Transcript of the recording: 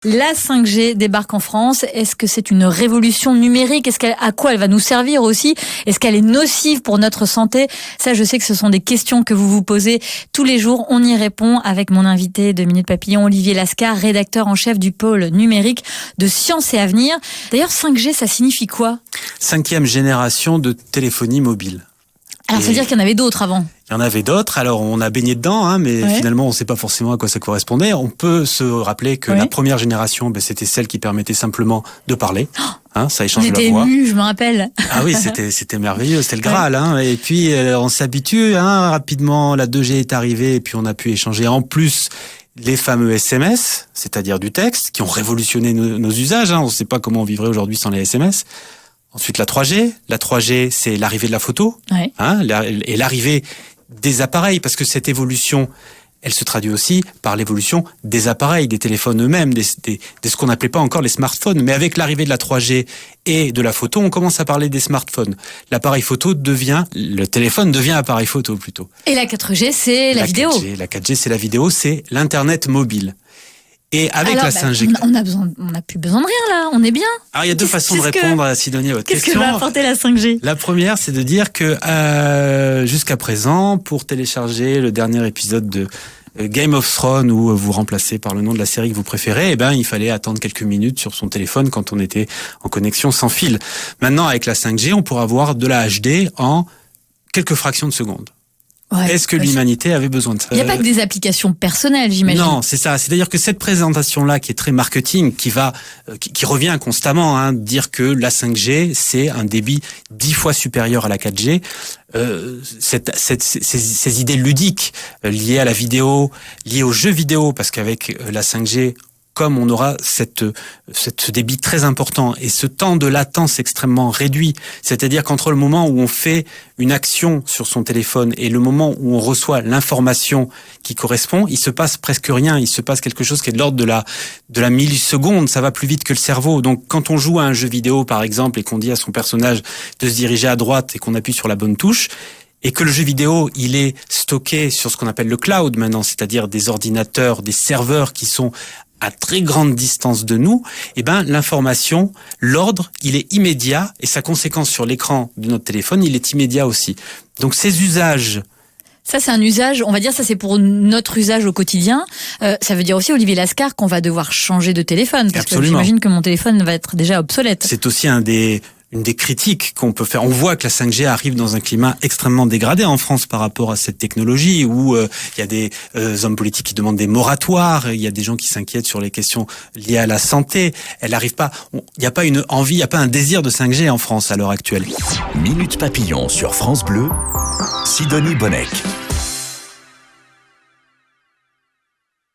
La 5G débarque en France. Est-ce que c'est une révolution numérique? À quoi elle va nous servir aussi? Est-ce qu'elle est nocive pour notre santé? Ça, je sais que ce sont des questions que vous vous posez tous les jours. On y répond avec mon invité de Minute Papillon, Olivier Lascar, rédacteur en chef du pôle numérique de Sciences et Avenir. D'ailleurs, 5G, ça signifie quoi? 5e génération de téléphonie mobile. Alors, ça veut dire qu'il y en avait d'autres avant? Il y en avait d'autres, alors on a baigné dedans, mais finalement on ne sait pas forcément à quoi ça correspondait. On peut se rappeler que la première génération, c'était celle qui permettait simplement de parler. Ça échange la voix. On était émus, je me rappelle. Ah oui, c'était merveilleux, c'était le Graal. Et puis on s'habitue, rapidement la 2G est arrivée et puis on a pu échanger en plus les fameux SMS, c'est-à-dire du texte, qui ont révolutionné nos usages. On ne sait pas comment on vivrait aujourd'hui sans les SMS. Ensuite la 3G. La 3G, c'est l'arrivée de la photo, et l'arrivée des appareils, parce que cette évolution, elle se traduit aussi par l'évolution des appareils, des téléphones eux-mêmes, de ce qu'on n'appelait pas encore les smartphones. Mais avec l'arrivée de la 3G et de la photo, on commence à parler des smartphones. Le téléphone devient appareil photo plutôt. Et la 4G, c'est la vidéo. La 4G, c'est la vidéo, c'est l'Internet mobile. Et avec la 5G... On n'a plus besoin de rien là, on est bien. Alors il y a deux façons de répondre à Sidonie à votre question. Qu'est-ce que va apporter la 5G? La première, c'est de dire que jusqu'à présent, pour télécharger le dernier épisode de Game of Thrones, où vous remplacez par le nom de la série que vous préférez, il fallait attendre quelques minutes sur son téléphone quand on était en connexion sans fil. Maintenant, avec la 5G, on pourra avoir de la HD en quelques fractions de secondes. Est-ce que l'humanité avait besoin de ça? Il n'y a pas que des applications personnelles, j'imagine. Non, c'est ça. C'est-à-dire que cette présentation-là, qui est très marketing, qui revient constamment, dire que la 5G, c'est un débit 10 fois supérieur à la 4G, ces idées ludiques liées à la vidéo, liées aux jeux vidéo, parce qu'avec la 5G, comme on aura ce débit très important et ce temps de latence extrêmement réduit, c'est-à-dire qu'entre le moment où on fait une action sur son téléphone et le moment où on reçoit l'information qui correspond, il se passe presque rien, il se passe quelque chose qui est de l'ordre de la milliseconde, ça va plus vite que le cerveau. Donc quand on joue à un jeu vidéo par exemple et qu'on dit à son personnage de se diriger à droite et qu'on appuie sur la bonne touche, et que le jeu vidéo, il est stocké sur ce qu'on appelle le cloud maintenant, c'est-à-dire des ordinateurs, des serveurs qui sont à très grande distance de nous, l'information, l'ordre, il est immédiat et sa conséquence sur l'écran de notre téléphone, il est immédiat aussi. Donc ces usages... Ça, c'est un usage, on va dire, ça c'est pour notre usage au quotidien. Ça veut dire aussi, Olivier Lascar, qu'on va devoir changer de téléphone, parce que j'imagine que mon téléphone va être déjà obsolète. C'est aussi une des critiques qu'on peut faire. On voit que la 5G arrive dans un climat extrêmement dégradé en France par rapport à cette technologie, où il y a des hommes politiques qui demandent des moratoires, il y a des gens qui s'inquiètent sur les questions liées à la santé. Elle n'arrive pas, il n'y a pas une envie, il n'y a pas un désir de 5G en France à l'heure actuelle. Minute Papillon sur France Bleu, Sidonie Bonnec.